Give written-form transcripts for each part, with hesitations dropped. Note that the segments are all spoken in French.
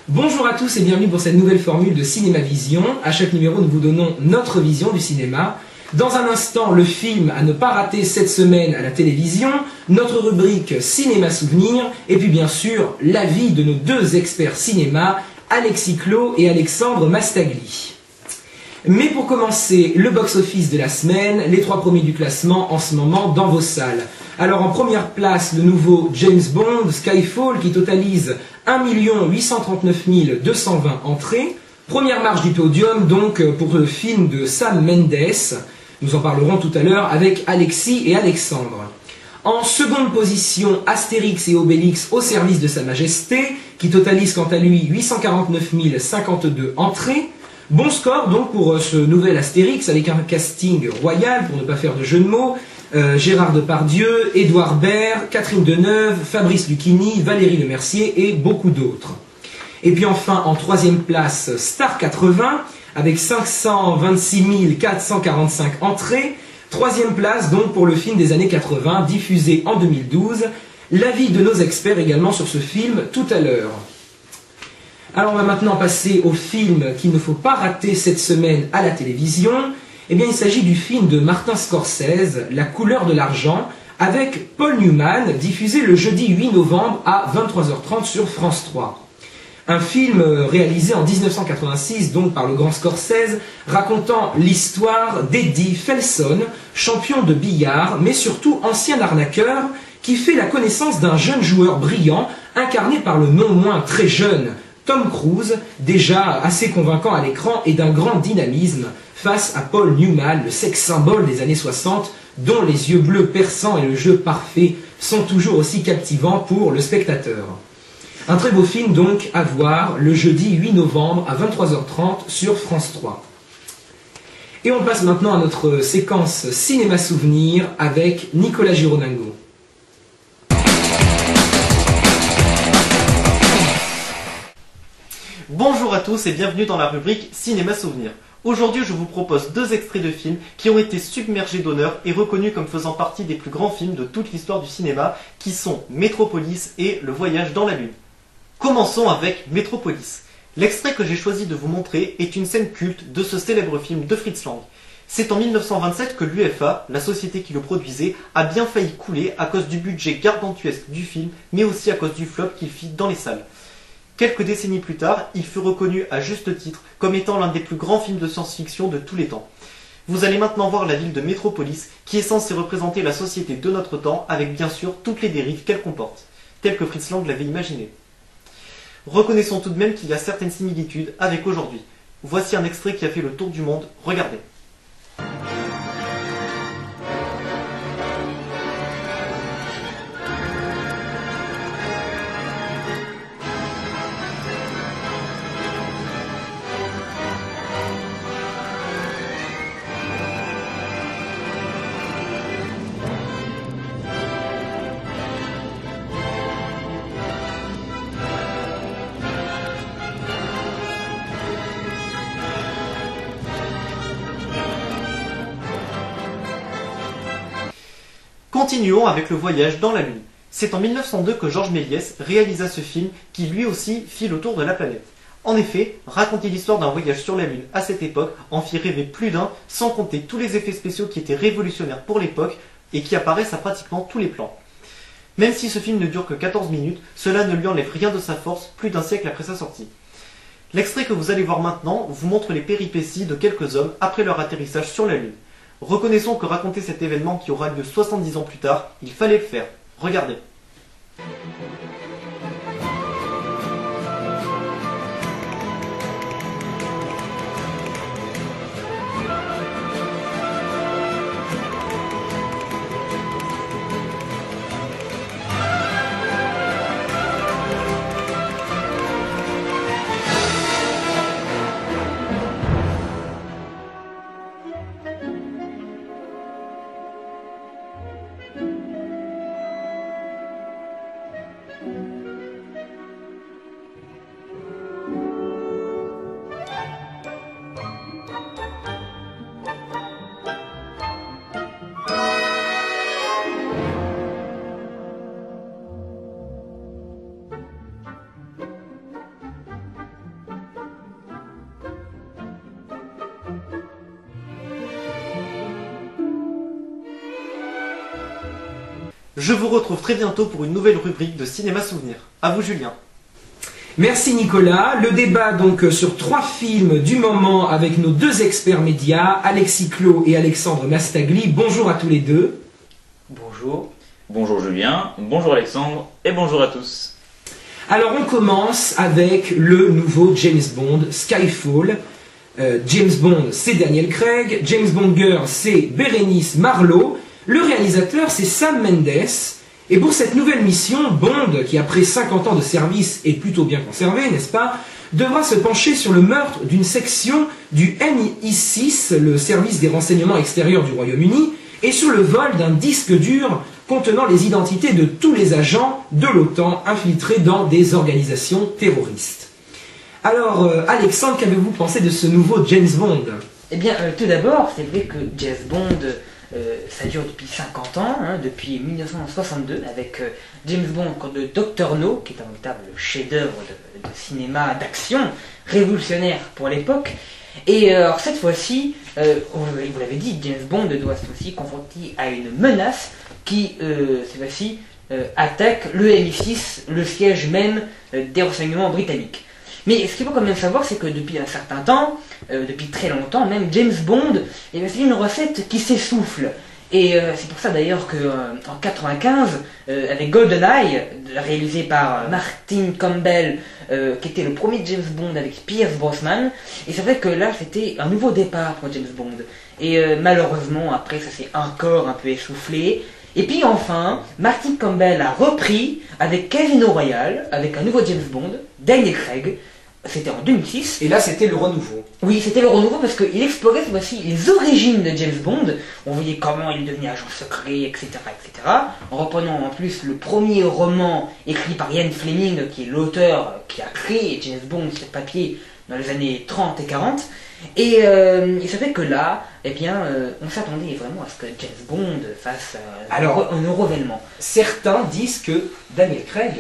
Bonjour à tous et bienvenue pour cette nouvelle formule de Cinéma Vision. À chaque numéro, nous vous donnons notre vision du cinéma. Dans un instant, le film à ne pas rater cette semaine à la télévision, notre rubrique Cinéma Souvenir, et puis bien sûr, l'avis de nos deux experts cinéma, Alexis Clot et Alexandre Mastagli. Mais pour commencer, le box-office de la semaine, les trois premiers du classement en ce moment dans vos salles. Alors en première place, le nouveau James Bond, Skyfall, qui totalise 1 839 220 entrées. Première marche du podium donc pour le film de Sam Mendes. Nous en parlerons tout à l'heure avec Alexis et Alexandre. En seconde position, Astérix et Obélix au service de Sa Majesté, qui totalise quant à lui 849 052 entrées. Bon score donc pour ce nouvel Astérix avec un casting royal, pour ne pas faire de jeu de mots. Gérard Depardieu, Édouard Baird, Catherine Deneuve, Fabrice Lucchini, Valérie Lemercier et beaucoup d'autres. Et puis enfin, en troisième place, Star 80, avec 526 445 entrées. Troisième place donc pour le film des années 80, diffusé en 2012. L'avis de nos experts également sur ce film tout à l'heure. Alors on va maintenant passer au film qu'il ne faut pas rater cette semaine à la télévision. Eh bien, il s'agit du film de Martin Scorsese, La couleur de l'argent, avec Paul Newman, diffusé le jeudi 8 novembre à 23h30 sur France 3. Un film réalisé en 1986, donc par le grand Scorsese, racontant l'histoire d'Eddie Felson, champion de billard, mais surtout ancien arnaqueur, qui fait la connaissance d'un jeune joueur brillant, incarné par le non moins très jeune Tom Cruise, déjà assez convaincant à l'écran et d'un grand dynamisme, face à Paul Newman, le sex symbole des années 60, dont les yeux bleus perçants et le jeu parfait sont toujours aussi captivants pour le spectateur. Un très beau film donc à voir le jeudi 8 novembre à 23h30 sur France 3. Et on passe maintenant à notre séquence Cinéma Souvenir avec Nicolas Gironengo. Bonjour à tous et bienvenue dans la rubrique Cinéma Souvenir. Aujourd'hui, je vous propose deux extraits de films qui ont été submergés d'honneur et reconnus comme faisant partie des plus grands films de toute l'histoire du cinéma, qui sont Metropolis et Le Voyage dans la Lune. Commençons avec Metropolis. L'extrait que j'ai choisi de vous montrer est une scène culte de ce célèbre film de Fritz Lang. C'est en 1927 que l'UEFA, la société qui le produisait, a bien failli couler à cause du budget gargantuesque du film, mais aussi à cause du flop qu'il fit dans les salles. Quelques décennies plus tard, il fut reconnu à juste titre comme étant l'un des plus grands films de science-fiction de tous les temps. Vous allez maintenant voir la ville de Metropolis, qui est censée représenter la société de notre temps, avec bien sûr toutes les dérives qu'elle comporte, telles que Fritz Lang l'avait imaginé. Reconnaissons tout de même qu'il y a certaines similitudes avec aujourd'hui. Voici un extrait qui a fait le tour du monde, regardez. Continuons avec Le Voyage dans la Lune. C'est en 1902 que Georges Méliès réalisa ce film qui lui aussi fit le tour de la planète. En effet, raconter l'histoire d'un voyage sur la Lune à cette époque en fit rêver plus d'un, sans compter tous les effets spéciaux qui étaient révolutionnaires pour l'époque et qui apparaissent à pratiquement tous les plans. Même si ce film ne dure que 14 minutes, cela ne lui enlève rien de sa force plus d'un siècle après sa sortie. L'extrait que vous allez voir maintenant vous montre les péripéties de quelques hommes après leur atterrissage sur la Lune. Reconnaissons que raconter cet événement qui aura lieu 70 ans plus tard, il fallait le faire. Regardez. Je vous retrouve très bientôt pour une nouvelle rubrique de Cinéma Souvenir. À vous Julien. Merci Nicolas. Le débat donc sur 3 films du moment avec nos 2 experts médias, Alexis Clot et Alexandre Mastagli. Bonjour à tous les deux. Bonjour. Bonjour Julien, bonjour Alexandre et bonjour à tous. Alors on commence avec le nouveau James Bond, Skyfall. James Bond c'est Daniel Craig, James Bond Girl c'est Bérénice Marlowe, le réalisateur c'est Sam Mendes. Et pour cette nouvelle mission, Bond, qui après 50 ans de service est plutôt bien conservé, n'est-ce pas, devra se pencher sur le meurtre d'une section du MI6, le service des renseignements extérieurs du Royaume-Uni, et sur le vol d'un disque dur contenant les identités de tous les agents de l'OTAN infiltrés dans des organisations terroristes. Alors, Alexandre, qu'avez-vous pensé de ce nouveau James Bond? Eh bien, tout d'abord, c'est vrai que James Bond, ça dure depuis 50 ans, hein, depuis 1962, avec James Bond de Dr. No, qui est un véritable chef-d'œuvre de cinéma d'action, révolutionnaire pour l'époque. Et alors cette fois-ci, vous l'avez dit, James Bond doit cette fois-ci confronter à une menace qui, cette fois-ci, attaque le MI6, le siège même des renseignements britanniques. Mais ce qu'il faut quand même savoir, c'est que depuis un certain temps, depuis très longtemps, même James Bond, c'est une recette qui s'essouffle. Et c'est pour ça d'ailleurs qu'en 1995, avec GoldenEye, réalisé par Martin Campbell, qui était le premier James Bond avec Pierce Brosnan, et c'est vrai que là c'était un nouveau départ pour James Bond. Et malheureusement, après ça s'est encore un peu essoufflé. Et puis enfin, Martin Campbell a repris avec Casino Royale, avec un nouveau James Bond, Daniel Craig. C'était en 2006. Et là, c'était le renouveau. Oui, c'était le renouveau parce qu'il explorait cette fois-ci les origines de James Bond. On voyait comment il devenait agent secret, etc., etc. En reprenant en plus le premier roman écrit par Ian Fleming, qui est l'auteur qui a créé James Bond sur papier dans les années 30 et 40. Et ça fait que là, eh bien, on s'attendait vraiment à ce que James Bond fasse un renouvellement. Certains disent que Daniel Craig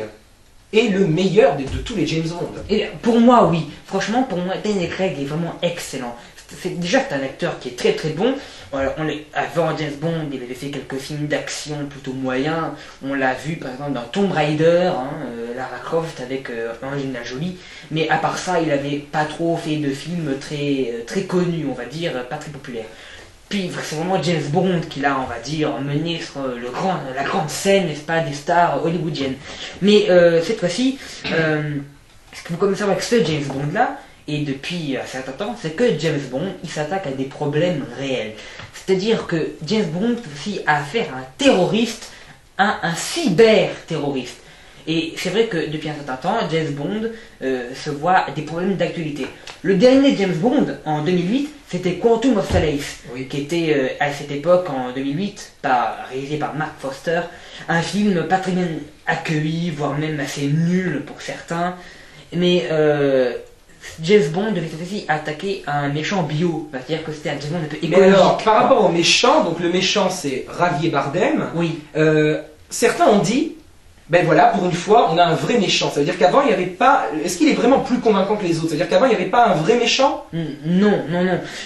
est le meilleur de tous les James Bond. Et pour moi, oui. Franchement, pour moi, Daniel Craig est vraiment excellent. Déjà, c'est un acteur qui est très très bon. Avant James Bond, il avait fait quelques films d'action plutôt moyens. On l'a vu par exemple dans Tomb Raider, Lara Croft avec Angelina Jolie. Mais à part ça, il n'avait pas trop fait de films très connus, on va dire, pas très populaires. Puis c'est vraiment James Bond qui l'a, on va dire, mené sur la grande scène, n'est-ce pas, des stars hollywoodiennes. Mais cette fois-ci, ce qu'il faut commencer avec ce James Bond-là, et depuis un certain temps, c'est que James Bond, il s'attaque à des problèmes réels. C'est-à-dire que James Bond aussi a affaire à un terroriste, un cyber-terroriste. Et c'est vrai que depuis un certain temps, James Bond se voit des problèmes d'actualité. Le dernier James Bond, en 2008, c'était Quantum of Solace, oui, qui était à cette époque, en 2008, réalisé par Mark Foster, un film pas très bien accueilli, voire même assez nul pour certains. Mais James Bond devait aussi attaquer un méchant bio, c'est-à-dire que c'était un James Bond un peu écologique. Mais alors, par rapport au méchant, donc le méchant c'est Javier Bardem, oui. Certains ont dit, ben voilà, pour une fois, on a un vrai méchant. Ça veut dire qu'avant, il n'y avait pas... Est-ce qu'il est vraiment plus convaincant que les autres? C'est-à-dire qu'avant, il n'y avait pas un vrai méchant? Non.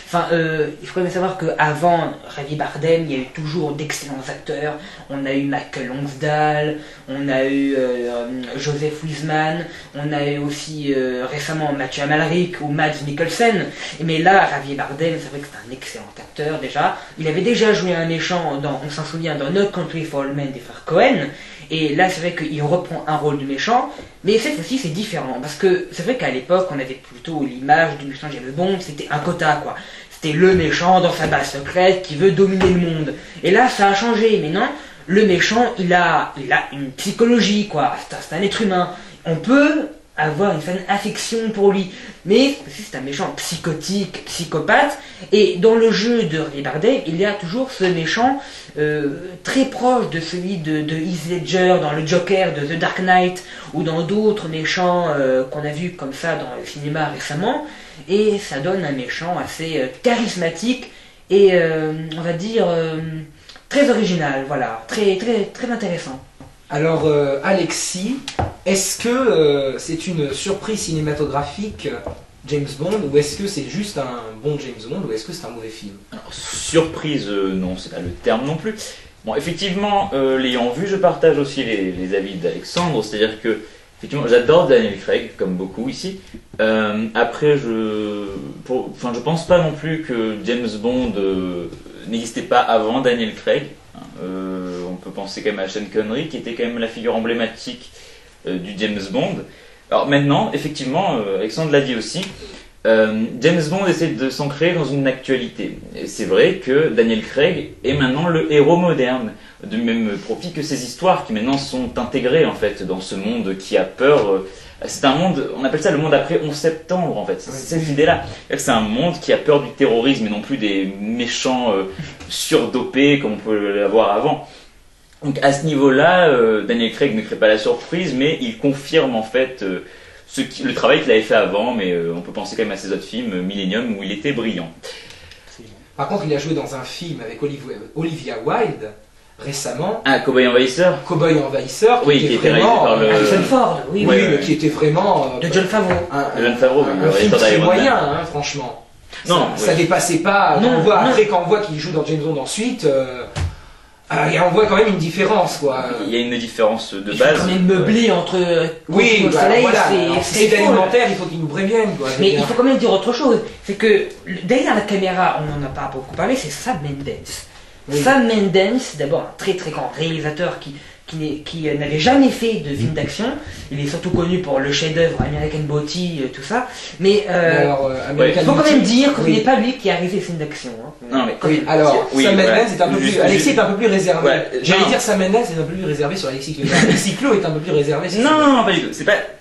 Enfin, il faut quand même savoir qu'avant Javier Bardem, il y a eu toujours d'excellents acteurs. On a eu Michael Lonsdale, on a eu Joseph Wiseman, on a eu aussi récemment Mathieu Amalric ou Mads Mikkelsen. Mais là, Javier Bardem, c'est vrai que c'est un excellent acteur déjà. Il avait déjà joué un méchant, on s'en souvient, dans No Country for Old Men des frères Cohen. Et là, c'est vrai qu'il reprend un rôle de méchant, mais cette fois-ci, c'est différent. Parce que c'est vrai qu'à l'époque, on avait plutôt l'image du méchant James Bond, c'était un quota, quoi. C'était le méchant dans sa base secrète qui veut dominer le monde. Et là, ça a changé, mais non, le méchant, il a une psychologie, quoi. C'est un être humain. On peut avoir une certaine affection pour lui, mais c'est un méchant psychotique, psychopathe, et dans le jeu de Javier Bardem, il y a toujours ce méchant très proche de celui de Heath Ledger dans le Joker de The Dark Knight, ou dans d'autres méchants qu'on a vus comme ça dans le cinéma récemment, et ça donne un méchant assez charismatique, et on va dire très original, voilà, très intéressant. Alors, Alexis, est-ce que c'est une surprise cinématographique, James Bond, ou est-ce que c'est juste un bon James Bond, ou est-ce que c'est un mauvais film? Alors, surprise, non, c'est pas le terme non plus. Bon, effectivement, l'ayant vu, je partage aussi les avis d'Alexandre, c'est-à-dire que effectivement, j'adore Daniel Craig, comme beaucoup ici. Après, je pense pas non plus que James Bond n'existait pas avant Daniel Craig. On peut penser quand même à Sean Connery, qui était quand même la figure emblématique du James Bond. Alors maintenant, effectivement, Alexandre l'a dit aussi, James Bond essaie de s'ancrer dans une actualité. Et c'est vrai que Daniel Craig est maintenant le héros moderne, du même profit que ces histoires qui maintenant sont intégrées en fait dans ce monde qui a peur. C'est un monde, on appelle ça le monde après 11 septembre en fait, c'est cette idée-là. C'est un monde qui a peur du terrorisme et non plus des méchants surdopés comme on peut l'avoir avant. Donc à ce niveau-là, Daniel Craig ne crée pas la surprise, mais il confirme en fait le travail qu'il avait fait avant, mais on peut penser quand même à ses autres films, Millennium, où il était brillant. Par contre, il a joué dans un film avec Olivia Wilde récemment. Ah, Cowboy Envahisseur. Cowboy Envahisseur, oui, qui était réalisé par le... Harrison Ford, oui, oui, oui. qui était vraiment... De John Favreau. De John Favreau, oui, un film très moyen, hein, franchement. Non, ça dépassait pas... Après, quand on voit qu'il joue dans James Bond ensuite... on voit quand même une différence, quoi. Il y a une différence de Il base. faut quand même meubler entre oui, le soleil, voilà. c'est alimentaire, il faut qu'ils nous préviennent, quoi. Mais il faut quand même dire autre chose. C'est que derrière la caméra, on n'en a pas beaucoup parlé, c'est Sam Mendes. Oui. Sam Mendes, d'abord un très très grand réalisateur qui n'avait jamais fait de film d'action. Il est surtout connu pour le chef-d'œuvre American Beauty, tout ça. Mais il faut quand même dire que ce n'est pas lui qui a réalisé le film d'action. Hein. Non, mais oui, alors, Sam Mendes est un peu plus... Alexis est un peu plus réservé. Ouais, j'allais dire Sam Mendes est un peu plus réservé sur Alexis Clou. Alexis Clou est un peu plus réservé sur non, pas du tout.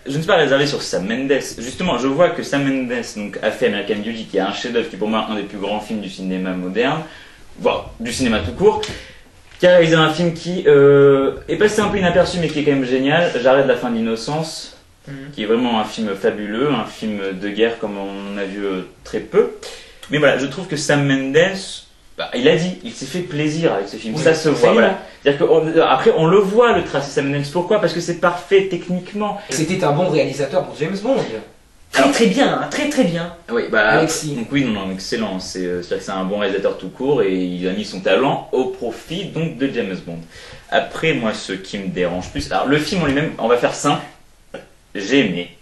Je ne suis pas réservé sur Sam Mendes. Justement, je vois que Sam Mendes donc, a fait American Beauty, qui est un chef-d'œuvre, qui est pour moi un des plus grands films du cinéma moderne, voire du cinéma tout court, qui a réalisé un film qui est passé un peu inaperçu, mais qui est quand même génial. J'arrête la fin d'innocence, qui est vraiment un film fabuleux, un film de guerre comme on a vu très peu. Mais voilà, je trouve que Sam Mendes, il a dit, il s'est fait plaisir avec ce film, oui, ça se voit. Voilà. C'est-à-dire après, on le voit le tracé Sam Mendes. Pourquoi ? Parce que c'est parfait techniquement. C'était un bon réalisateur pour James Bond. Très bien, très très bien. Oui, Alexis. Donc oui, non, excellent. C'est-à-dire que c'est un bon réalisateur tout court et il a mis son talent au profit donc de James Bond. Après, moi, ce qui me dérange plus, alors le film en lui-même, on va faire simple. J'ai aimé,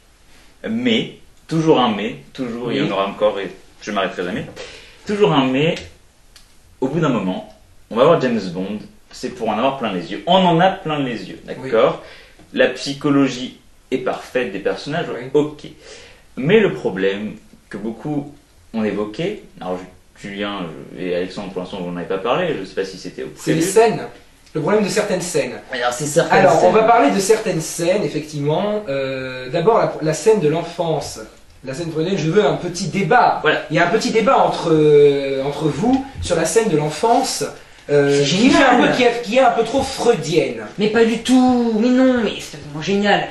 mais toujours un mais, toujours il y en aura encore et je m'arrêterai jamais. Toujours un mais. Au bout d'un moment, on va voir James Bond. C'est pour en avoir plein les yeux. On en a plein les yeux, d'accord ? Oui. La psychologie est parfaite des personnages, oui. Ok. Mais le problème que beaucoup ont évoqué, alors Julien et Alexandre pour l'instant vous n'en avez pas parlé, je ne sais pas si c'était au c'est les scènes, le problème de certaines scènes. Alors on va parler de certaines scènes, effectivement. D'abord la scène de l'enfance. La scène freudienne, je veux un petit débat. Voilà. Il y a un petit débat entre vous sur la scène de l'enfance. Qui est un peu trop freudienne. Mais pas du tout, mais non, mais c'est vraiment génial.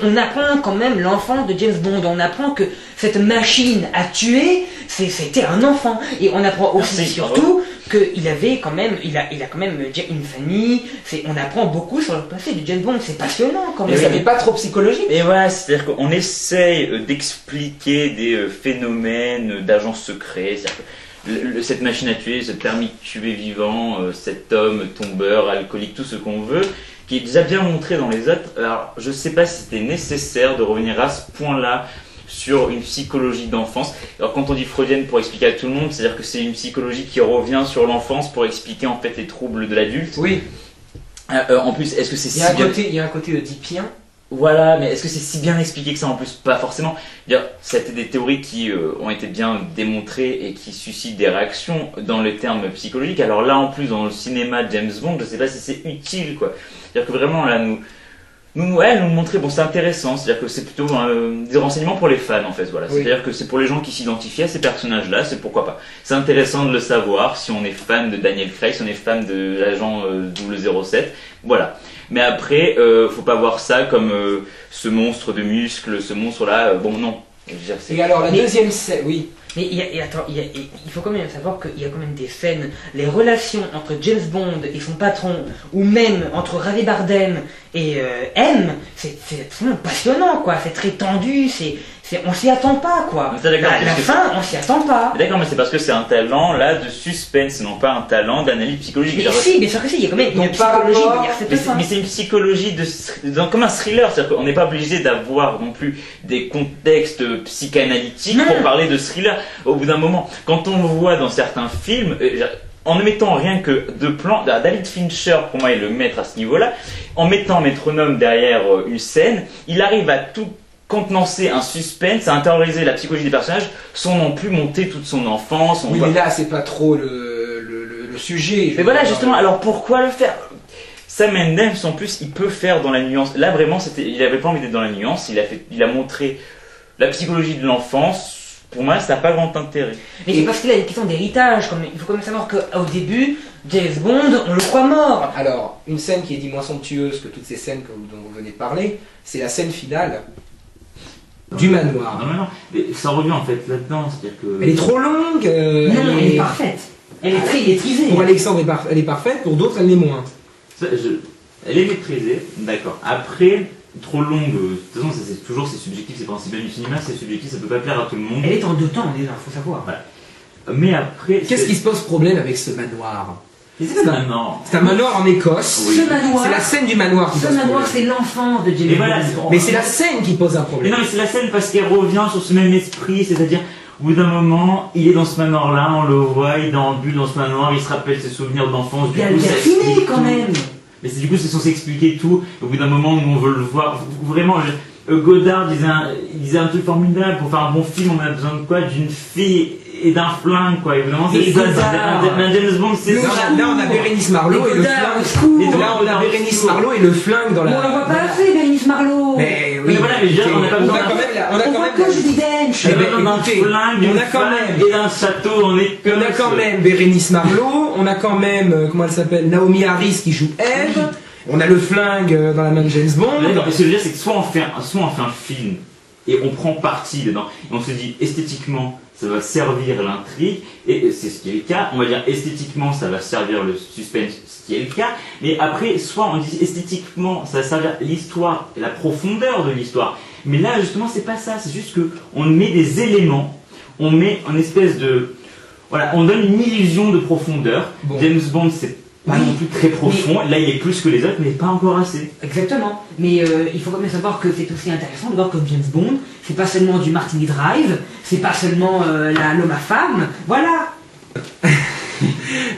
On apprend quand même l'enfant de James Bond, on apprend que cette machine à tuer, c'était un enfant. Et on apprend aussi surtout qu'il avait quand même, il a quand même une famille, on apprend beaucoup sur le passé de James Bond, c'est passionnant quand même. Mais ça n'est pas trop psychologique. Et voilà, c'est-à-dire qu'on essaye d'expliquer des phénomènes d'agents secrets, c'est-à-dire que cette machine à tuer, ce permis de tuer vivant, cet homme tombeur, alcoolique, tout ce qu'on veut, qui est déjà bien montré dans les autres. Alors, je ne sais pas si c'était nécessaire de revenir à ce point-là sur une psychologie d'enfance. Alors, quand on dit freudienne pour expliquer à tout le monde, c'est-à-dire que c'est une psychologie qui revient sur l'enfance pour expliquer en fait les troubles de l'adulte. Oui. En plus, est-ce que c'est il y a un côté oedipien. Voilà, mais est-ce que c'est si bien expliqué que ça en plus? Pas forcément. C'était des théories qui ont été bien démontrées et qui suscitent des réactions dans les termes psychologiques. Alors là, en plus, dans le cinéma de James Bond, je sais pas si c'est utile, quoi. C'est-à-dire que vraiment, là, nous montrer, bon, c'est intéressant. C'est-à-dire que c'est plutôt des renseignements pour les fans, en fait. Voilà. Oui. C'est-à-dire que c'est pour les gens qui s'identifient à ces personnages-là, c'est pourquoi pas. C'est intéressant de le savoir si on est fan de Daniel Craig, si on est fan de l'agent 007. Voilà. Mais après, faut pas voir ça comme ce monstre de muscles, ce monstre-là. Bon, non. Et alors, la deuxième scène, oui. Mais il faut quand même savoir qu'il y a quand même des scènes, les relations entre James Bond et son patron, ou même entre Javier Bardem et M, c'est absolument passionnant, quoi. C'est très tendu, c'est On s'y attend pas, quoi. Mais t'es d'accord, À la parce que fin, on s'y attend pas. D'accord, mais c'est parce que c'est un talent là de suspense, non pas un talent d'analyse psychologique. Mais Genre, si, bien sûr que si, il y a quand même Donc, une psychologie par rapport- derrière cette fin. mais c'est une psychologie comme un thriller, c'est-à-dire qu'on n'est pas obligé d'avoir non plus des contextes psychanalytiques Non. pour parler de thriller au bout d'un moment. Quand on voit dans certains films, en ne mettant rien que deux plans, David Fincher pour moi est le maître à ce niveau-là, en mettant un métronome derrière une scène, il arrive à tout contenancer un suspense, à intérioriser la psychologie des personnages sans non plus monter toute son enfance. Oui, mais là, c'est pas trop le sujet. Mais voilà, justement, alors pourquoi le faire? Sam Mendes, en plus, il peut faire dans la nuance. Là, vraiment, il avait pas envie d'être dans la nuance. Il a montré la psychologie de l'enfance. Pour moi, ça n'a pas grand intérêt. Mais c'est parce qu'il a une question d'héritage. Il faut quand même savoir qu'au début, James Bond, on le croit mort. Alors, une scène qui est dit moins somptueuse que toutes ces scènes dont vous venez de parler, c'est la scène finale du manoir. Non, mais ça revient en fait là-dedans. C'est-à-dire que. Elle est trop longue. Non, elle est parfaite. Elle est très maîtrisée. Pour Alexandre, elle est parfaite, pour d'autres, elle l'est moins. Elle est maîtrisée, d'accord. Après, trop longue, de toute façon, c'est subjectif, c'est principal du cinéma, c'est subjectif, ça peut pas plaire à tout le monde. Elle est en 2 temps déjà, faut savoir. Voilà. Mais après. Qu'est-ce qui se pose problème avec ce manoir? C'est maintenant. C'est un manoir en Écosse. Oui. Ce manoir, C'est la scène du manoir qui ce pose manoir, problème. c'est l'enfance de James Et voilà, Bond. Mais c'est la scène qui pose un Mais problème. non, mais c'est la scène parce qu'elle revient sur ce même esprit, c'est-à-dire, au bout d'un moment, il est dans ce manoir-là, on le voit, il déambule dans ce manoir, il se rappelle ses souvenirs d'enfance. Il y a du le coup, ça fini explique quand tout. même. Mais du coup, c'est censé expliquer tout. Au bout d'un moment, nous, on veut le voir. Vraiment, Godard il disait un truc formidable. Pour faire un bon film, on a besoin de quoi? D'une fille et d'un flingue, quoi. Évidemment, Et c'est ça. Godard. Un James Bond, c'est Là, ça. là, on a Bérénice Marlowe et le Godard, au flingue. secours. Et là, on a Bérénice Marlowe et le flingue dans On la. la voit pas assez, Bérénice Marlowe. Mais Mais voilà, mais déjà, on n'a pas on besoin a quand même On voit que Judi Dench. Eh Il y ben, a d'un écoutez, flingue, on d'une a quand femme même- et d'un château en Écosse. On a quand même Bérénice Marlowe, on a quand même, comment elle s'appelle, Naomi Harris qui joue Eve, on a le flingue dans la main de James Bond. D'accord, mais ce que je veux dire, c'est que soit on fait un film et on prend parti dedans, et on se dit esthétiquement ça va servir l'intrigue, et c'est ce qui est le cas, on va dire esthétiquement ça va servir le suspense, ce qui est le cas, mais après, soit on dit esthétiquement ça va servir l'histoire et la profondeur de l'histoire, mais là justement c'est pas ça, c'est juste que on met des éléments, on met une espèce de. Voilà, on donne une illusion de profondeur. Bon. James Bond, c'est pas Oui. non plus très profond, là il est plus que les autres, mais pas encore assez. Exactement. Mais il faut quand même savoir que c'est aussi intéressant de voir que James Bond, c'est pas seulement du Martini Drive, c'est pas seulement l'homme à femme. Voilà.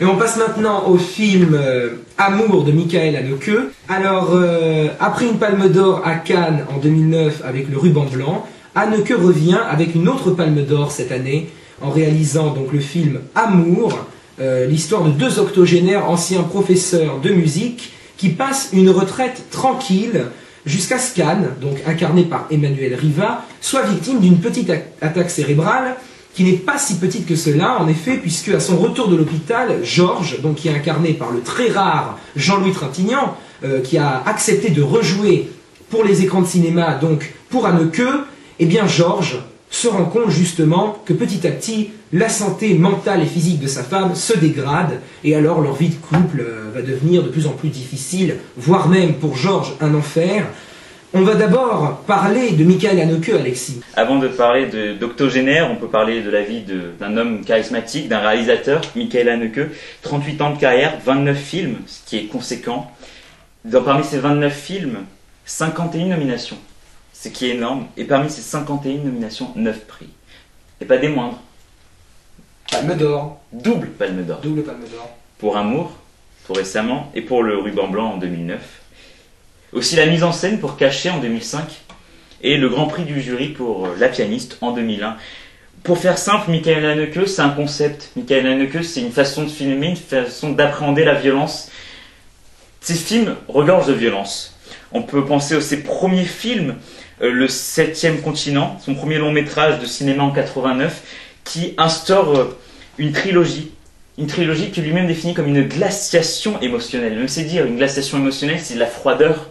Et on passe maintenant au film Amour de Michael Haneke. Alors, après une palme d'or à Cannes en 2009 avec le ruban blanc, Haneke revient avec une autre palme d'or cette année en réalisant donc le film Amour, l'histoire de 2 octogénaires anciens professeurs de musique qui passent une retraite tranquille jusqu'à ce qu'Anne, donc incarné par Emmanuel Riva, soit victime d'une petite attaque cérébrale qui n'est pas si petite que cela, en effet, puisque à son retour de l'hôpital, Georges, donc qui est incarné par le très rare Jean-Louis Trintignant, qui a accepté de rejouer pour les écrans de cinéma, donc pour Haneke, eh bien Georges se rend compte justement que petit à petit, la santé mentale et physique de sa femme se dégrade, et alors leur vie de couple va devenir de plus en plus difficile, voire même pour Georges un enfer. On va d'abord parler de Michael Haneke, Alexis. Avant de parler d'octogénaire, on peut parler de la vie d'un homme charismatique, d'un réalisateur, Michael Haneke. 38 ans de carrière, 29 films, ce qui est conséquent. Parmi ces 29 films, 51 nominations, ce qui est énorme. Et parmi ces 51 nominations, 9 prix. Et pas des moindres. Palme d'or, Double Palme d'Or. double palme d'or. Pour Amour, tout récemment, et pour le Ruban Blanc en 2009. Aussi la mise en scène pour Caché en 2005, et le Grand Prix du jury pour La pianiste en 2001. Pour faire simple, Michael Haneke, c'est un concept. Michael Haneke, c'est une façon de filmer, une façon d'appréhender la violence. Ces films regorgent de violence. On peut penser à ses premiers films, Le 7e continent, son premier long métrage de cinéma en 89, qui instaure une trilogie. Une trilogie que lui-même définit comme une glaciation émotionnelle. Même c'est dire, une glaciation émotionnelle, c'est la froideur.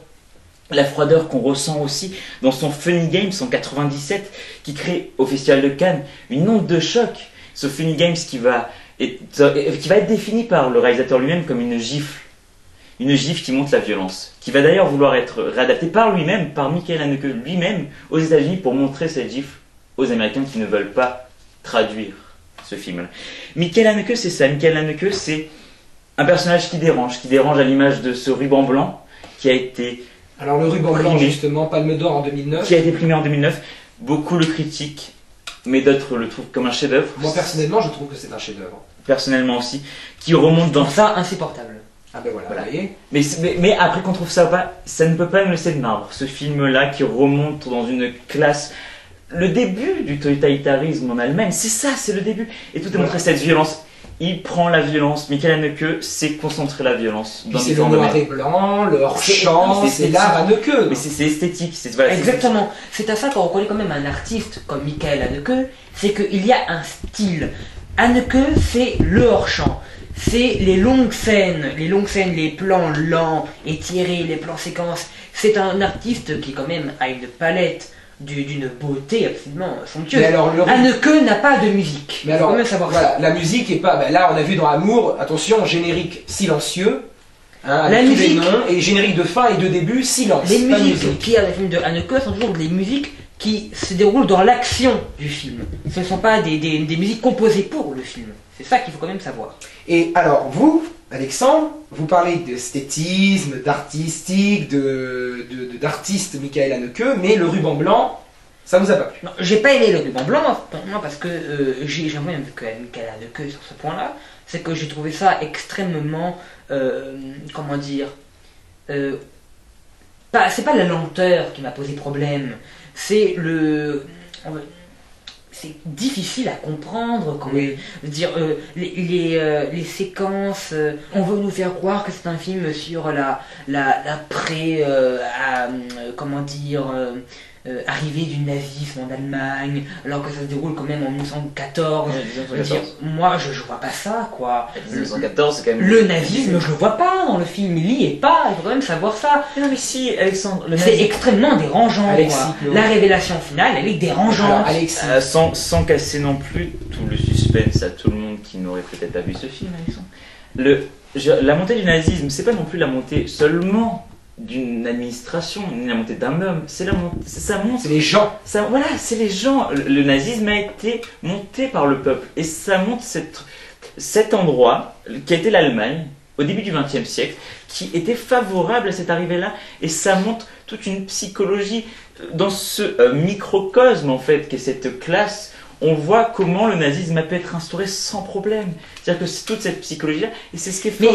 La froideur qu'on ressent aussi dans son Funny Games en 97, qui crée au Festival de Cannes une onde de choc. Ce Funny Games qui va être défini par le réalisateur lui-même comme une gifle. Une gifle qui montre la violence. Qui va d'ailleurs vouloir être réadaptée par lui-même, par Michael Haneke lui-même, aux États-Unis pour montrer cette gifle aux Américains qui ne veulent pas traduire ce film-là. Michael Haneke, c'est ça. Michael Haneke, c'est un personnage qui dérange à l'image de ce ruban blanc qui a été Alors le ruban blanc, justement, Palme d'Or en 2009. Qui a été primé en 2009. Beaucoup le critiquent, mais d'autres le trouvent comme un chef-d'œuvre. Moi personnellement, je trouve que c'est un chef-d'œuvre. Personnellement aussi, qui remonte dans ça insupportable. Ah ben voilà. Voilà. Vous voyez. Mais après qu'on trouve ça ou pas, ça ne peut pas nous laisser de marbre. Ce film-là qui remonte dans une classe. Le début du totalitarisme en Allemagne, c'est ça, c'est le début. Et tout est montré cette violence. Il prend la violence. Michael Haneke sait concentrer la violence. C'est le noir et blanc, le hors-champ, c'est l'art Haneke. Mais c'est esthétique. Voilà, exactement. C'est à ça qu'on reconnaît quand même un artiste comme Michael Haneke, c'est qu'il y a un style. Haneke, c'est le hors-champ. C'est les longues scènes, les plans lents, étirés, les plans séquences. C'est un artiste qui quand même a une palette d'une beauté absolument somptueuse. Haneke n'a pas de musique. Mais alors, voilà, la musique est pas. Ben là, on a vu dans Amour, attention, générique silencieux, hein, avec tous les noms, et générique de fin et de début, silence. Les musiques qui a dans les films de Haneke sont toujours des musiques qui se déroulent dans l'action du film. Ce ne sont pas des musiques composées pour le film. C'est ça qu'il faut quand même savoir. Et alors, vous, Alexandre, vous parlez d'esthétisme, d'artistique, d'artiste Michael Haneke, mais le ruban blanc, ça vous a pas plu? Non, j'ai pas aimé le ruban blanc, moi, parce que j'ai même vu que Michael Haneke sur ce point-là, c'est que j'ai trouvé ça extrêmement, comment dire, c'est pas la lenteur qui m'a posé problème, c'est c'est difficile à comprendre quand même. Dire les séquences, on veut nous faire croire que c'est un film sur l'après, comment dire, arrivée du nazisme en Allemagne, alors que ça se déroule quand même en 1914. Moi, je vois pas ça, quoi. 1914, c'est quand même. Le nazisme, je le vois pas dans le film, il y est pas, il faut quand même savoir ça. Non, mais si, Alexandre, c'est extrêmement dérangeant, quoi. La révélation finale, elle est dérangeante. Alors, sans casser non plus tout le suspense à tout le monde qui n'aurait peut-être pas vu ce film, Alexandre. La montée du nazisme, c'est pas non plus la montée seulement d'une administration, ni la montée d'un homme, ça monte. C'est les gens. Voilà, c'est les gens. Le nazisme a été monté par le peuple. Et ça montre cet endroit, qui a été l'Allemagne, au début du XXe siècle, qui était favorable à cette arrivée-là. Et ça montre toute une psychologie dans ce microcosme, en fait, qu'est cette classe. On voit comment le nazisme a pu être instauré sans problème. C'est-à-dire que c'est toute cette psychologie-là, et c'est ce qui est fort.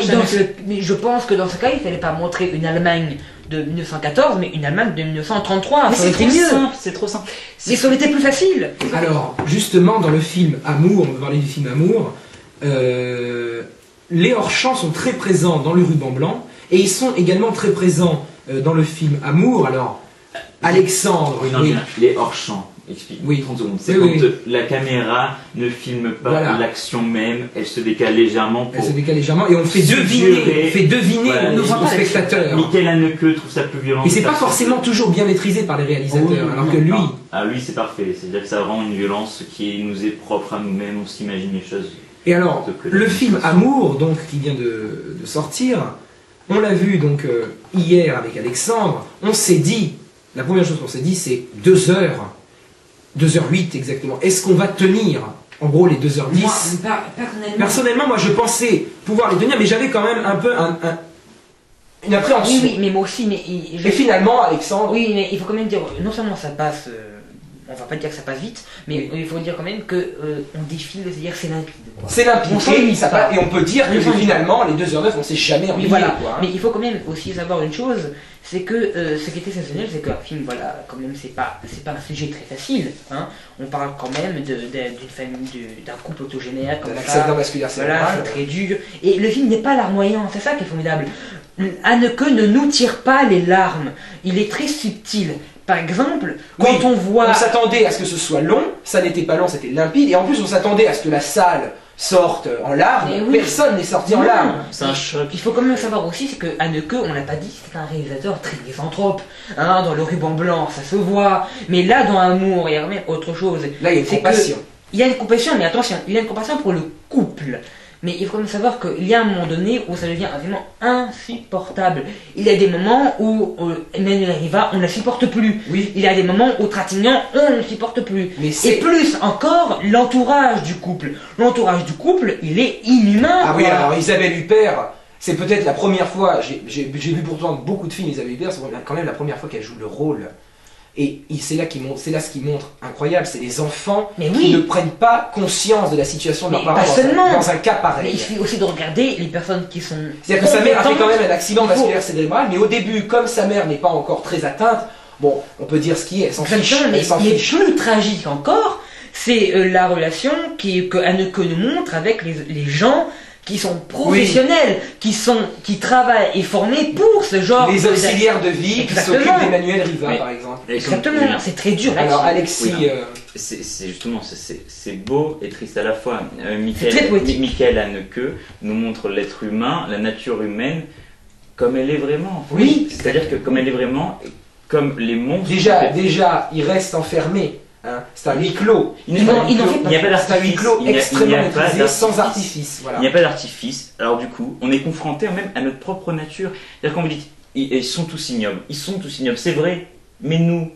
Mais je pense que dans ce cas, il ne fallait pas montrer une Allemagne de 1914, mais une Allemagne de 1933. Mais c'est trop simple. Mais ça aurait été plus facile. Alors, justement, dans le film Amour, on va parler du film Amour, les hors-champs sont très présents dans le ruban blanc, et ils sont également très présents dans le film Amour. Alors, Alexandre... Les hors-champs. Explique. 30 secondes. C'est quand la caméra ne filme pas l'action même, elle se décale légèrement. Et on fait deviner aux spectateurs. Michael Haneke trouve ça plus violent. Et c'est pas forcément toujours bien maîtrisé par les réalisateurs, alors que lui... lui c'est parfait, c'est-à-dire que ça rend une violence qui nous est propre à nous-mêmes, on s'imagine les choses. Et alors, le film Amour, donc, qui vient de sortir, on l'a vu donc hier avec Alexandre, on s'est dit, la première chose qu'on s'est dit, c'est 2 heures. 2h08 exactement. Est-ce qu'on va tenir, en gros, les 2h10? Moi, personnellement, moi je pensais pouvoir les tenir, mais j'avais quand même un peu une appréhension. Oui, mais moi aussi. Et finalement, Alexandre... Oui, mais il faut quand même dire, non seulement ça passe... on va pas dire que ça passe vite, mais il faut dire quand même que on défile, c'est-à-dire c'est limpide. C'est limpide, et on peut dire que finalement, les 2h09, on s'est jamais ennuyé. Voilà. Mais il faut quand même aussi savoir une chose, c'est que ce qui est exceptionnel, c'est qu'un film, voilà, quand même, c'est pas un sujet très facile. Hein. On parle quand même d'une famille, d'un couple autogénaire, comme ça. Voilà, c'est très dur. Et le film n'est pas larmoyant, c'est ça qui est formidable. Haneke ne nous tire pas les larmes. Il est très subtil. Par exemple, quand on voit... On s'attendait à ce que ce soit long, ça n'était pas long, c'était limpide, et en plus on s'attendait à ce que la salle sorte en larmes, personne n'est sorti en larmes. C'est un choc. Il faut quand même savoir aussi, c'est que Haneke, on l'a pas dit, c'est un réalisateur très misanthrope. Hein, dans le ruban blanc, ça se voit, mais là dans Amour, il y a quand même autre chose. Là il y a une compassion. Il y a une compassion, mais attention, il y a une compassion pour le couple. Mais il faut quand même savoir qu'il y a un moment donné où ça devient vraiment insupportable. Il y a des moments où Emmanuel Riva, on ne la supporte plus. Oui. Il y a des moments où Trintignant, on ne le supporte plus. Mais Et plus encore, l'entourage du couple. L'entourage du couple, il est inhumain. Ah oui, quoi. alors Isabelle Huppert, c'est peut-être la première fois, j'ai vu pourtant beaucoup de films Isabelle Huppert, c'est quand même la première fois qu'elle joue le rôle. Et c'est là ce qui montre incroyable, c'est les enfants Mais qui oui. ne prennent pas conscience de la situation de leurs Mais parents pas seulement. dans un cas Mais pareil. il suffit aussi de regarder les personnes qui sont... C'est-à-dire que sa mère a fait quand même un accident Il faut- vasculaire cérébral, mais au début, comme sa mère n'est pas encore très atteinte, bon, on peut dire ce qui est, elle s'en fiche. Exactement, Elle s'en mais fiche. plus tragique encore, c'est la relation que Haneke nous montre avec les gens qui sont professionnels, qui travaillent et formés pour ce genre Les auxiliaires de vie qui Exactement. s'occupent d'Emmanuel Riva, Mais- par exemple. Exactement, c'est très dur. Alors là-dessus. Alexis, Oui. C'est justement, c'est beau et triste à la fois. C'est très poétique. Michael Haneke nous montre l'être humain, la nature humaine, comme elle est vraiment. Oui. C'est-à-dire que comme elle est vraiment, comme les monstres. déjà, il reste enfermé. Hein. C'est un huis clos. Il n'y Il a n'en- pas- il n'en fait il n'y a pas C'est un huis d'artifice. clos Il n'y a extrêmement pas maîtrisé, sans d'artifice. artifice. Voilà. Il n'y a pas d'artifice. Alors du coup, on est confronté même à notre propre nature. C'est-à-dire quand vous dites, ils sont tous ignobles. Ils sont tous ignobles, c'est vrai. Mais nous,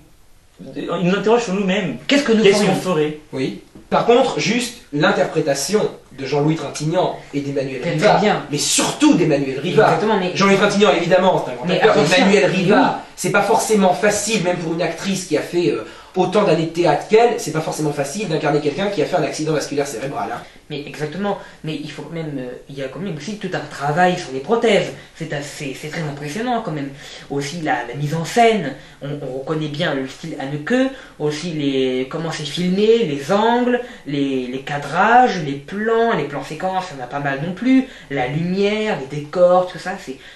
ils nous interrogent sur nous-mêmes. Qu'est-ce que nous Qu'est-ce qu'on ferions ferait? Oui. Par contre, juste l'interprétation de Jean-Louis Trintignant et d'Emmanuel Très Riva, bien. mais surtout d'Emmanuel Riva. Exactement, mais Jean-Louis Trintignant, évidemment, c'est un grand Mais acteur. attention, Emmanuel Riva, oui. c'est pas forcément facile, même pour une actrice qui a fait autant d'années de théâtre qu'elle, c'est pas forcément facile d'incarner quelqu'un qui a fait un accident vasculaire cérébral. Hein. Mais exactement, mais il faut quand même, il y a quand même aussi tout un travail sur les prothèses. C'est très impressionnant quand même. Aussi la mise en scène, on reconnaît bien le style Haneke, aussi comment c'est filmé, les angles, les cadrages, les plans séquences, il y en a pas mal non plus. La lumière, les décors, tout ça,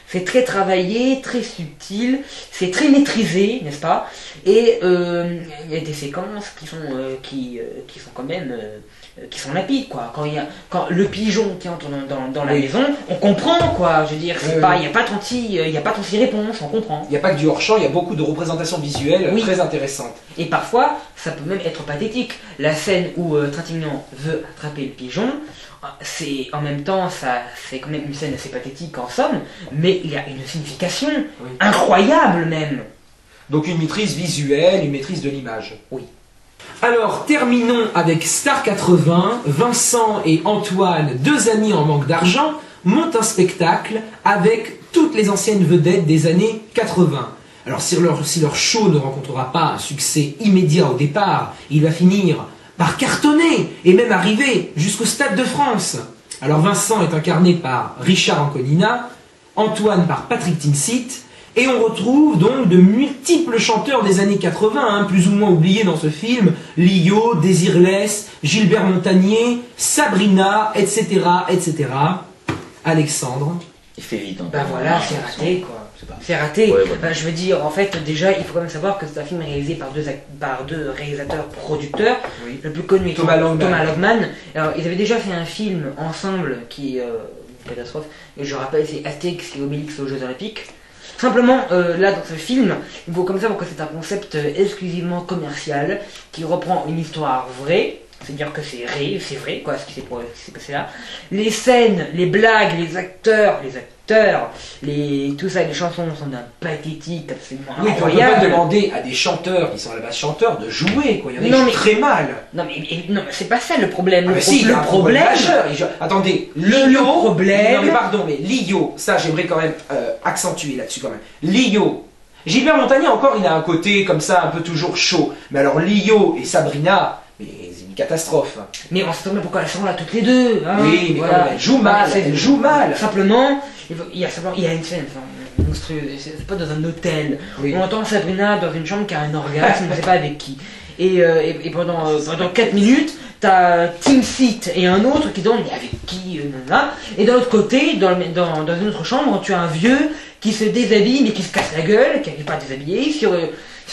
c'est très travaillé, très subtil, c'est très maîtrisé, n'est-ce pas? Et il y a des séquences qui sont quand même qui sont limpides, quoi. Quand le pigeon qui entre dans la Oui. maison, on comprend, quoi. Je veux dire, c'est Oui, pas, oui. il n'y a pas 36 réponses, on comprend. Il n'y a pas que du hors-champ, il y a beaucoup de représentations visuelles Oui. très intéressantes. Et parfois, ça peut même être pathétique. La scène où Trintignant veut attraper le pigeon, c'est en même temps, c'est quand même une scène assez pathétique en somme, mais il y a une signification Oui. incroyable même. Donc une maîtrise visuelle, une maîtrise de l'image. Oui. Alors, terminons avec Star 80. Vincent et Antoine, deux amis en manque d'argent, montent un spectacle avec toutes les anciennes vedettes des années 80. Alors, si leur show ne rencontrera pas un succès immédiat au départ, il va finir par cartonner et même arriver jusqu'au Stade de France. Alors, Vincent est incarné par Richard Anconina, Antoine par Patrick Timsit, et on retrouve donc de multiples chanteurs des années 80, hein, plus ou moins oubliés dans ce film, Lio, Désirless, Gilbert Montagnier, Sabrina, etc., etc. Alexandre. Il fait vite. Hein. Ben voilà, c'est raté, quoi. Je sais pas. C'est raté. Ouais, ouais. Ben, je veux dire, en fait, déjà, il faut quand même savoir que c'est un film réalisé par deux réalisateurs producteurs. Oui. Le plus connu est Thomas Langman. Thomas Langman. Alors, ils avaient déjà fait un film ensemble qui est une catastrophe. Et je rappelle, c'est Astérix et Obélix aux Jeux Olympiques. Simplement, là, dans ce film, il faut comme ça voir que c'est un concept exclusivement commercial qui reprend une histoire vraie. C'est-à-dire que c'est vrai, quoi, ce qui s'est passé là. Les scènes, les blagues, les acteurs, tout ça, les chansons sont d'un pathétique absolument Oui, puis on ne peut incroyable. pas demander à des chanteurs qui sont à la base chanteurs de jouer, quoi. Il y en a qui Non, jouent mais- très mal. Non mais c'est pas ça le problème. Ah, mais si, il y le a un problème problème, majeur. Attendez, Le Lio. problème- Non, mais pardon, mais Lio, ça j'aimerais quand même accentuer là-dessus quand même. Lio. Gilbert Montagnier encore, il a un côté comme ça un peu toujours chaud. Mais alors Lio et Sabrina, mais c'est une catastrophe. mais on se demande pourquoi elles sont là toutes les deux. Hein, Oui, mais voilà. quand même, elles jouent mal, C'est- elles jouent mal. Simplement, il y a une scène monstrueuse. C'est pas dans un hôtel. Oui. On entend Sabrina dans une chambre qui a un orgasme, on sait pas avec qui. Et pendant 4 minutes, t'as Tim Seat et un autre qui demandent mais avec qui, nanana. Et de l'autre côté, dans une autre chambre, tu as un vieux qui se déshabille mais qui se casse la gueule, qui n'est pas déshabillé, sur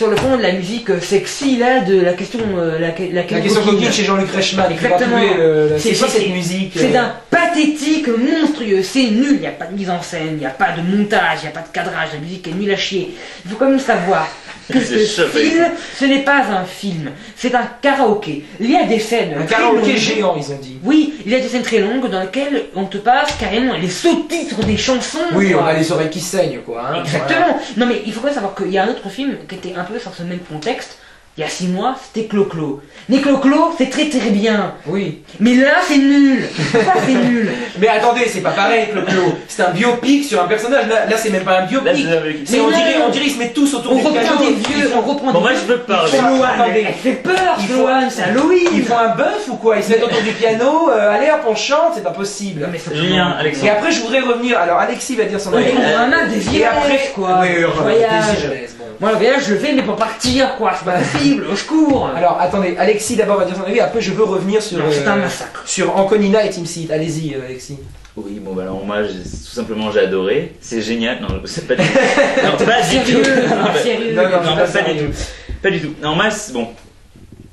le fond de la musique sexy là, de la question La question coquine chez Jean-Luc Reichmann, qui va Exactement. trouver C'est- c'est quoi c'est- cette musique C'est d'un pathétique monstrueux, c'est nul, il n'y a pas de mise en scène, il n'y a pas de montage, il n'y a pas de cadrage, la musique est nulle à chier. Il faut quand même savoir que C'est ce chaud, film, ce n'est pas un film, c'est un karaoké. Il y a des scènes Un très karaoké longues. géant, ils ont dit. Oui, il y a des scènes très longues dans lesquelles on te passe carrément les sous-titres des chansons. Oui, quoi. on a les oreilles qui saignent, quoi. Hein, Exactement. Non mais il faut quand même savoir qu'il y a un autre film qui était un peu sur ce même contexte. Il y a 6 mois, c'était Clo-Clo. Mais Clo-Clo, c'est très très bien. Voilà. Oui. Mais là, c'est nul. Ça, c'est nul. Mais attendez, c'est pas pareil, Clo-Clo. C'est un biopic sur un personnage. Là c'est même pas un Là, biopic. c'est- Mais on non. dirait ils se mettent tous autour On du reprend piano. des vieux, on reprend Bon, des moi, vieux. je veux parler. Sloan, Attendez. elle fait peur, Il faut- Sloan, c'est Halloween. Ils font un bœuf ou quoi? Ils se mettent autour du piano, allez hop on chante, c'est pas possible. Non, mais c'est Julien, Et Alexandre. après je voudrais revenir, alors Alexis va dire son avis. on a un des Et après, jeunesse, quoi. oui, Voyage. des jeunesse, bon. Moi, le voyage, je le fais, mais pour partir, quoi. C'est pas possible, au secours. Alors attendez, Alexis d'abord va dire son avis, après je veux revenir sur, Non, c'est un massacre. sur Anconina et Team Seed. Allez-y Alexis. Oui, bon, bah alors moi, tout simplement, j'ai adoré. C'est génial. Non, c'est pas du tout. Non, pas du tout. Sérieux, Non, mais- sérieux. Non, non, Non, pas pas sérieux. du tout. Pas du tout. Non, moi, bon,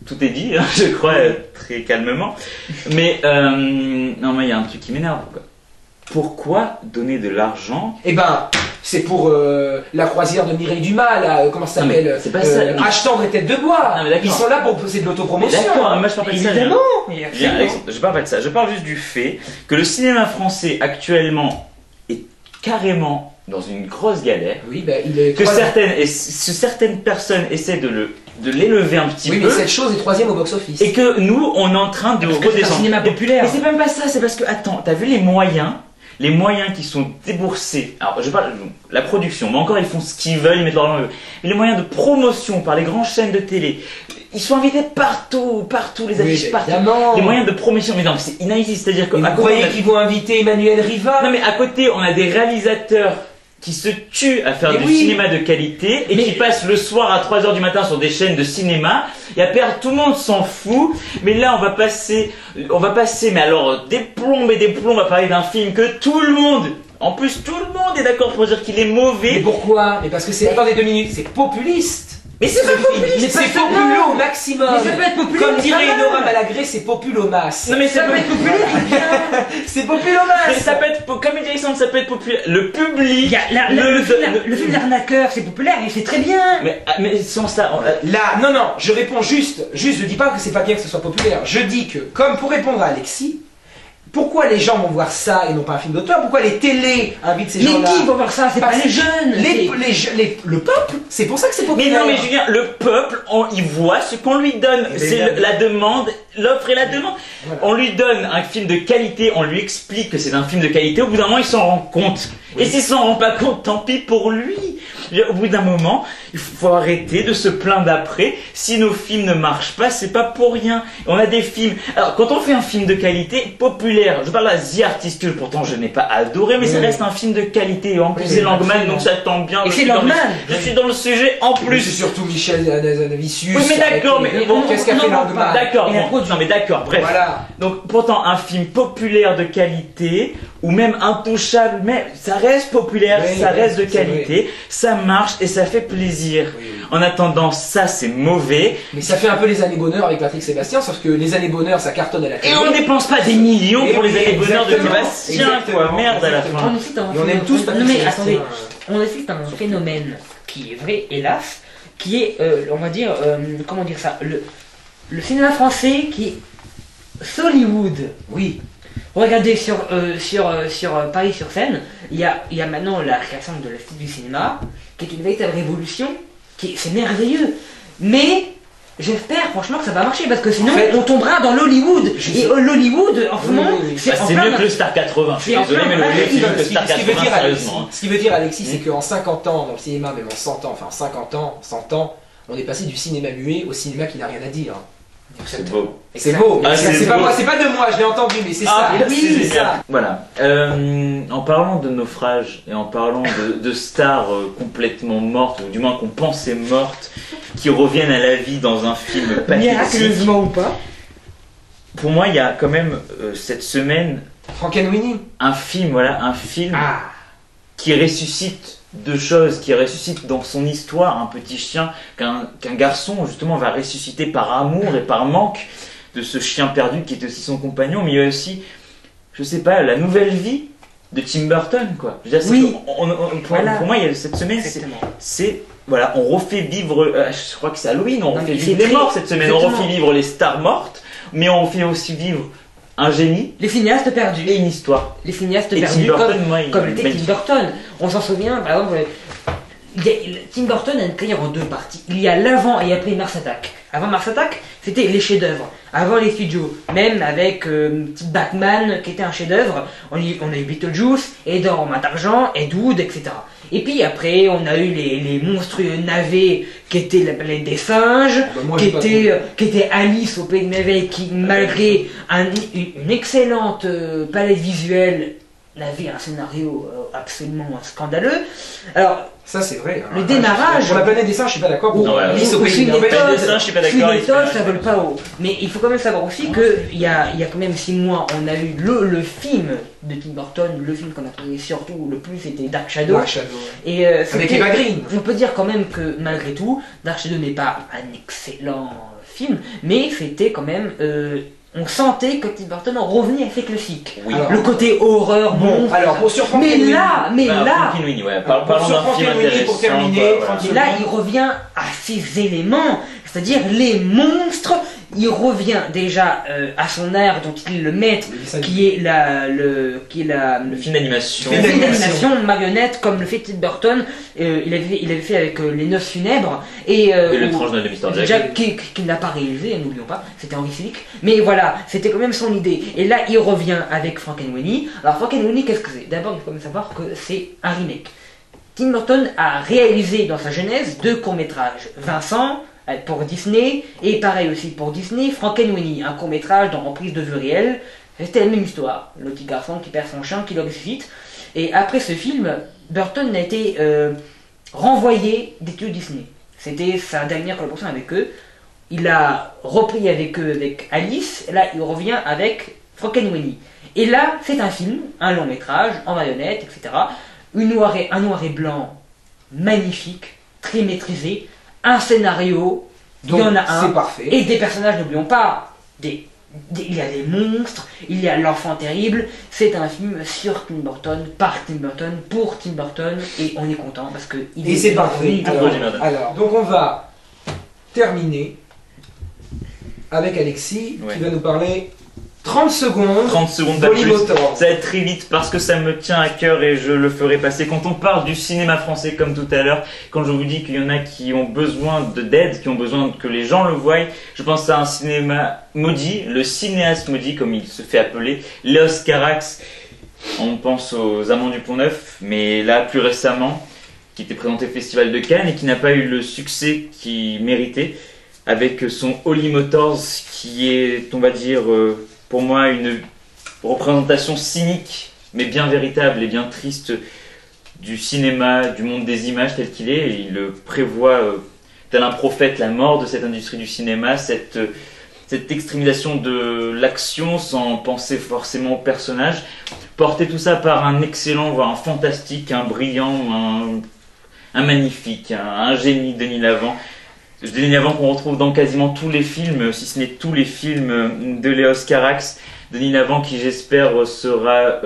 tout est dit, hein, je crois, très calmement. Mais, non, moi, il y a un truc qui m'énerve, quoi. Pourquoi donner de l'argent? Eh ben, c'est pour la croisière de Mireille Dumas, là, comment ça Non, mais s'appelle c'est pas ça. Achetant et tête de bois. Non, mais d'accord. Ils sont là pour c'est de l'autopromotion. D'accord, moi, je parle pas de ça. Évidemment. Bien, Alexandre, je parle pas de ça. Je parle juste du fait que le cinéma français actuellement est carrément dans une grosse galère. Oui, ben il est Que troisième. certaines personnes essaient de l'élever un petit Oui, peu. mais cette chose est troisième au box-office. Et que nous, on est en train de Parce que c'est un redescendre. cinéma populaire. Et c'est même pas ça, c'est parce que, attends, t'as vu les moyens qui sont déboursés. Alors, je parle de la production, mais encore, ils font ce qu'ils veulent, ils mettent leur langue. Mais les moyens de promotion par les grandes chaînes de télé, ils sont invités partout, les affiches Oui, partout. évidemment. Les moyens de promotion, mais non, c'est inadmissible, c'est-à-dire que. Et à vous côté, croyez on a- qu'ils vont inviter Emmanuel Riva? Non, mais à côté, on a des réalisateurs qui se tuent à faire Mais du oui. cinéma de qualité et Mais- qui passent le soir à 3h du matin sur des chaînes de cinéma et à perdre, tout le monde s'en fout, mais là on va passer, mais alors des plombes à parler d'un film que tout le monde, en plus tout le monde est d'accord pour dire qu'il est Mais mauvais. pourquoi? Mais parce que c'est. Attendez 2 minutes, c'est populiste! Mais c'est pas populiste, Mais pas c'est seulement. populeux au maximum! Mais ça peut être populaire, Comme mais dirait pas mal. Nora Malagré, c'est populomas! Non mais Ça peut être populaire, c'est bien. C'est populomas! mais ça peut être, comme dit Alexandre, ça peut être populaire. Le public, Il y a le film d'arnaqueur, c'est populaire et c'est très bien. mais sans ça, Là, non, je réponds juste, je dis pas que c'est pas bien que ce soit populaire, je dis que, comme pour répondre à Alexis, pourquoi les gens vont voir ça et non pas un film d'auteur? Pourquoi les télés invitent ces Mais gens-là? qui va voir ça? C'est pas Parce les jeunes. le peuple, c'est pour ça que c'est mais populaire. non, mais Julien, le peuple, il voit ce qu'on lui donne. Mais C'est évidemment. la demande, l'offre et la demande. Voilà. On lui donne un film de qualité, on lui explique que c'est un film de qualité. Au bout d'un moment, il s'en rend compte. Oui. Et s'il s'en rend pas compte, tant pis pour lui. Au bout d'un moment, il faut arrêter de se plaindre après. Si nos films ne marchent pas, c'est pas pour rien. On a des films. Alors, quand on fait un film de qualité populaire, je parle à The Artist, que pourtant je n'ai pas adoré, mais ça Oui. reste un film de qualité. Et en plus, Oui, c'est mais Langman, absolument. donc ça tombe bien. Et je c'est suis dans le- Langman. Je suis dans le sujet en Plus c'est plus. surtout Michel Navicius. Oui, mais d'accord, avec les- mais bon, qu'est-ce qu'a on fait en parle Langman? pas. D'accord, Et la bon, production. non mais d'accord, bref. Voilà. Donc pourtant un film populaire de qualité ou même intouchable, mais ça reste populaire, Oui, ça oui, reste de c'est qualité, ça marche et ça fait plaisir. Oui. En attendant, ça c'est mauvais Mais ça fait un peu les années bonheur avec Patrick Sébastien, sauf que les années bonheur ça cartonne à la et télé. on ne dépense pas des millions Et pour les oui, années bonheur de exactement, Sébastien, quoi. exactement, Merde à la exactement. fin. On assiste à un Et on aime tous non Patrick mais Sébastien. attendez, on assiste à un phénomène qui est vrai, hélas, qui est, on va dire, comment dire ça, le cinéma français qui est Hollywood. Oui. Regardez sur Paris sur scène, il y a maintenant la création de la Cité du cinéma, qui est une véritable révolution, c'est merveilleux. Mais j'espère franchement que ça va marcher parce que sinon En fait, on tombera dans l'Hollywood. je Et sais. l'Hollywood en ce Oui, moment, oui, oui. c'est Bah, en c'est plein mieux que le Star 80, je suis C'est en désolé, plein mais le dans- mieux c'est mieux que le Ce Star qui veut 80, dire, Alexis, sérieusement. hein. ce qui veut dire, Alexis, c'est qu'en 50 ans, dans le cinéma, même en 100 ans, enfin en 50 ans, 100 ans, on est passé du cinéma muet au cinéma qui n'a rien à dire. C'est beau. Et c'est beau. Ah, c'est c'est pas beau. moi, c'est pas de moi, je l'ai entendu, mais c'est Ah, ça. merci, Oui, c'est génial. ça. Voilà. En parlant de naufrage et en parlant de stars complètement mortes, ou du moins qu'on pensait mortes, qui reviennent à la vie dans un film pathétique, miraculeusement ou pas. pour moi, il y a quand même cette semaine Frankenweenie. un film Ah. qui ressuscite deux choses, qui ressuscite dans son histoire un petit chien qu'un garçon justement va ressusciter par amour et par manque de ce chien perdu qui est aussi son compagnon, mais il y a aussi, je sais pas, la nouvelle vie de Tim Burton, quoi. Je veux dire, Oui. pour Voilà. moi, il y a cette semaine, Exactement. c'est voilà, on refait vivre, je crois que c'est Halloween, on Non, refait mais vivre c'est les très- morts cette semaine, on exactement. refait vivre les stars mortes, mais on fait aussi vivre un génie Les cinéastes perdus. et une histoire. Les cinéastes Et Tim perdus, Burton, comme, moi, il comme est était Tim magnifique. Burton. On s'en souvient, par exemple, Tim Burton a une carrière en deux parties. Il y a l'avant et après Mars Attack. Avant Mars Attack, c'était les chefs-d'œuvre. Avant les studios, même avec Batman qui était un chef-d'œuvre, on a eu Beetlejuice, Edward en main d'argent, Ed Wood, etc. Et puis après, on a eu les monstrueux navets qui étaient la planète des singes, Bah, moi, qui j'ai pas était Alice au pays de merveilles, qui malgré une excellente palette visuelle avait un scénario absolument scandaleux. Alors, Ça, c'est vrai. Le démarrage- Pour la planète des singes, je suis pas d'accord. ou- Pour ouais, Alice au ou pays Sweeney des merveilles. Todd, des singes, je suis pas d'accord, Sweeney il Todd, faut- ça vole pas haut. Mais il faut quand même savoir aussi qu'il y a quand même 6 mois, on a eu le film de Tim Burton, le film qu'on a trouvé surtout le plus, c'était Dark Shadow. Dark Shadow. Et Avec c'était- Eva Green. on peut dire quand même que malgré tout, Dark Shadow n'est pas un excellent film, mais c'était quand même. On sentait que Tim Burton revenait à ses classiques. Oui. Alors, Le côté horreur, Bon, monstre, alors, ça. pour surprendre mais Kenny là, Frankie Winnie, ouais. Alors, Parlons pour d'un film Frankie Winnie, pour intéressant. terminer, quoi, tranquille. Et là, il revient à ses éléments, c'est-à-dire les monstres. Il revient déjà à son art dont il est le maître, qui est le film d'animation. Film film d'animation. d'animation, marionnette, comme le fait Tim Burton. Il avait fait avec Les Noces Funèbres et Et le où- tranche de Mr. Jack. Jack qui n'a pas réalisé, n'oublions pas, c'était Henry Selick. Mais voilà, c'était quand même son idée. Et là, il revient avec Frankenweenie. Alors Frankenweenie, qu'est-ce que c'est? D'abord, il faut quand même savoir que c'est un remake. Tim Burton a réalisé dans sa jeunesse 2 courts-métrages. Vincent, pour Disney, et pareil aussi pour Disney, Frankenweenie, un court-métrage dans reprise de vue réelle. C'était la même histoire. Le petit garçon qui perd son chien, qui le ressuscite. Et après ce film, Burton a été renvoyé des studios Disney. C'était sa dernière collaboration avec eux. Il a repris avec eux, avec Alice. Là, il revient avec Frankenweenie. Et là, c'est un film, un long métrage, en marionnette, etc. Un noir et blanc magnifique, très maîtrisé. Un scénario, Donc, il y en a un. c'est parfait. Et des personnages, n'oublions pas. Il y a des monstres, il y a l'enfant terrible. C'est un film sur Tim Burton, par Tim Burton, pour Tim Burton. Et on est content parce que il Et est c'est parfait. revenu. Pour Jim Burton. Alors, donc on va terminer avec Alexis Ouais. qui va nous parler 30 secondes. 30 secondes, pas Bolly plus. Motors. Ça va être très vite parce que ça me tient à cœur et je le ferai passer. Quand on parle du cinéma français, comme tout à l'heure, quand je vous dis qu'il y en a qui ont besoin d'aide, qui ont besoin que les gens le voient, je pense à un cinéma maudit, le cinéaste maudit, comme il se fait appeler, Léos Carax. On pense aux Amants du Pont-Neuf, mais là, plus récemment, qui était présenté au Festival de Cannes et qui n'a pas eu le succès qu'il méritait, avec son Holy Motors, qui est, on va dire, pour moi, une représentation cynique, mais bien véritable et bien triste du cinéma, du monde des images tel qu'il est. Et il prévoit, tel un prophète, la mort de cette industrie du cinéma, cette extrémisation de l'action sans penser forcément au personnage. Porter tout ça par un excellent, voire un fantastique, un brillant, un magnifique, un génie, Denis Lavant. Denis Lavant qu'on retrouve dans quasiment tous les films, si ce n'est tous les films de Léos Carax. Denis Lavant qui j'espère sera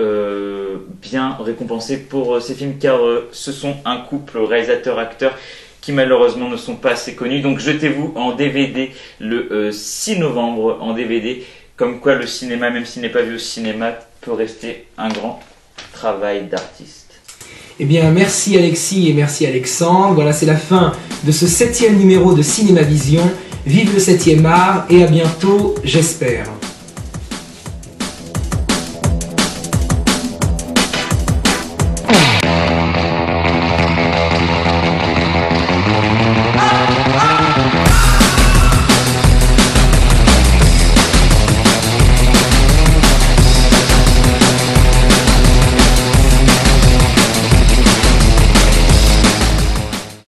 bien récompensé pour ses films car ce sont un couple réalisateur-acteur qui malheureusement ne sont pas assez connus. Donc jetez-vous en DVD le 6 novembre en DVD. Comme quoi le cinéma, même s'il n'est pas vu au cinéma, peut rester un grand travail d'artiste. Eh bien, merci Alexis et merci Alexandre. Voilà, c'est la fin de ce 7e numéro de Cinéma Vision. Vive le 7e art et à bientôt, j'espère.